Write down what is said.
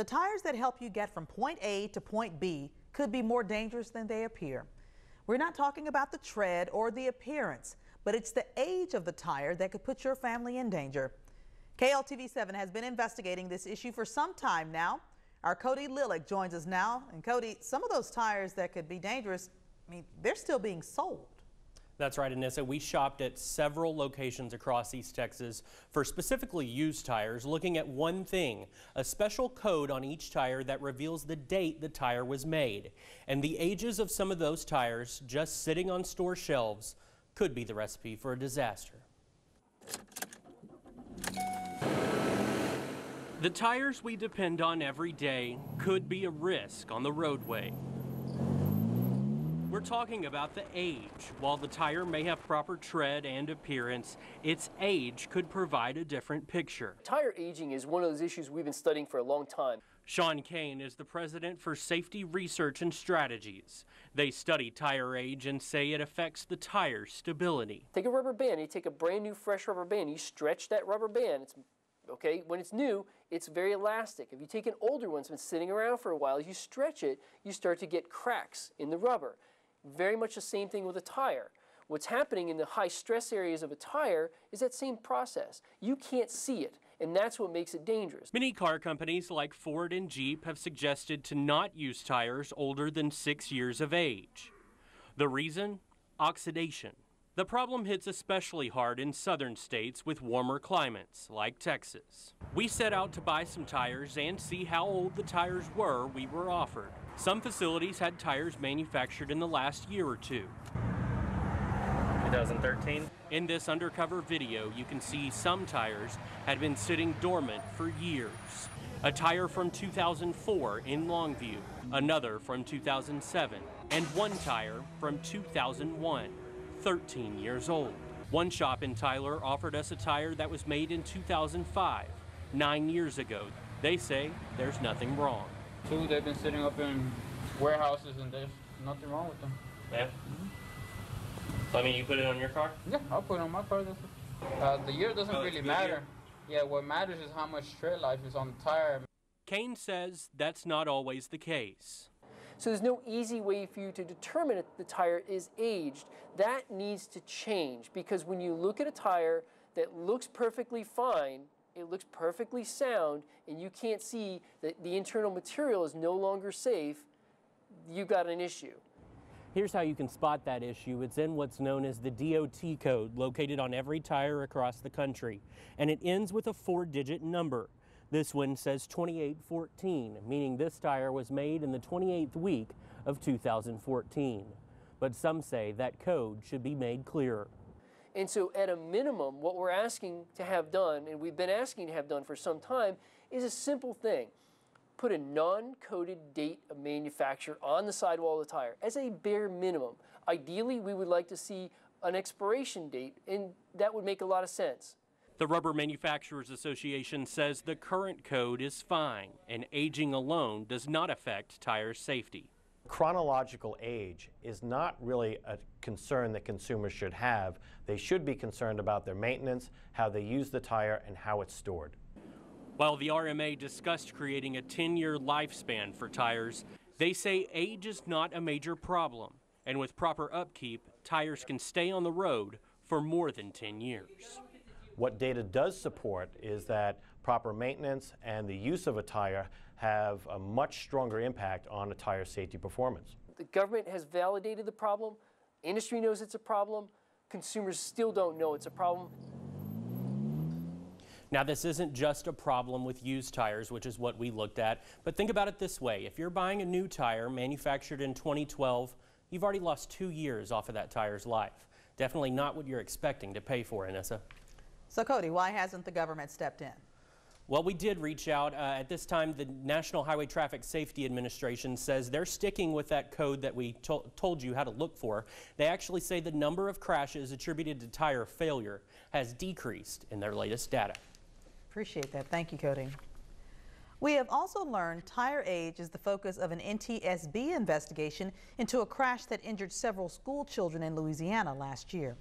The tires that help you get from point A to point B could be more dangerous than they appear. We're not talking about the tread or the appearance, but it's the age of the tire that could put your family in danger. KLTV7 has been investigating this issue for some time now. Our Cody Lillick joins us now. And Cody, some of those tires that could be dangerous, they're still being sold. That's right, Anissa. We shopped at several locations across East Texas for specifically used tires, looking at one thing, a special code on each tire that reveals the date the tire was made. And the ages of some of those tires just sitting on store shelves could be the recipe for a disaster. The tires we depend on every day could be a risk on the roadway. We're talking about the age. While the tire may have proper tread and appearance, its age could provide a different picture. Tire aging is one of those issues we've been studying for a long time. Sean Kane is the president for Safety Research and Strategies. They study tire age and say it affects the tire's stability. Take a rubber band, you take a brand new fresh rubber band, you stretch that rubber band. When it's new, it's very elastic. If you take an older one that's been sitting around for a while, you stretch it, you start to get cracks in the rubber. Very much the same thing with a tire. What's happening in the high stress areas of a tire is that same process. You can't see it, and that's what makes it dangerous. Many car companies like Ford and Jeep have suggested to not use tires older than 6 years of age. The reason? Oxidation. The problem hits especially hard in southern states with warmer climates, like Texas. We set out to buy some tires and see how old the tires were we were offered. Some facilities had tires manufactured in the last year or two. 2013. In this undercover video, you can see some tires had been sitting dormant for years. A tire from 2004 in Longview, another from 2007, and one tire from 2001. 13 years old. One shop in Tyler offered us a tire that was made in 2005, 9 years ago. They say there's nothing wrong. Two, they've been sitting up in warehouses and there's nothing wrong with them. Yeah? So, I mean, you put it on your car? Yeah, I'll put it on my car. The year doesn't really matter. Yeah, what matters is how much tread life is on the tire. Kane says that's not always the case. So there's no easy way for you to determine if the tire is aged. That needs to change, because when you look at a tire that looks perfectly fine, it looks perfectly sound, and you can't see that the internal material is no longer safe, you've got an issue. Here's how you can spot that issue. It's in what's known as the DOT code, located on every tire across the country, and it ends with a 4-digit number. This one says 2814, meaning this tire was made in the 28th week of 2014. But some say that code should be made clearer. And so at a minimum, what we're asking to have done, and we've been asking to have done for some time, is a simple thing. Put a non-coded date of manufacture on the sidewall of the tire as a bare minimum. Ideally, we would like to see an expiration date, and that would make a lot of sense. The Rubber Manufacturers Association says the current code is fine, and aging alone does not affect tire safety. Chronological age is not really a concern that consumers should have. They should be concerned about their maintenance, how they use the tire, and how it's stored. While the RMA discussed creating a 10-year lifespan for tires, they say age is not a major problem, and with proper upkeep, tires can stay on the road for more than 10 years. What data does support is that proper maintenance and the use of a tire have a much stronger impact on a tire safety performance. The government has validated the problem. Industry knows it's a problem. Consumers still don't know it's a problem. Now, this isn't just a problem with used tires, which is what we looked at, but think about it this way. If you're buying a new tire manufactured in 2012, you've already lost 2 years off of that tire's life. Definitely not what you're expecting to pay for, Anissa. So Cody, why hasn't the government stepped in? Well, we did reach out. At this time, the National Highway Traffic Safety Administration says they're sticking with that code that we told you how to look for. They actually say the number of crashes attributed to tire failure has decreased in their latest data. Appreciate that. Thank you, Cody. We have also learned tire age is the focus of an NTSB investigation into a crash that injured several school children in Louisiana last year.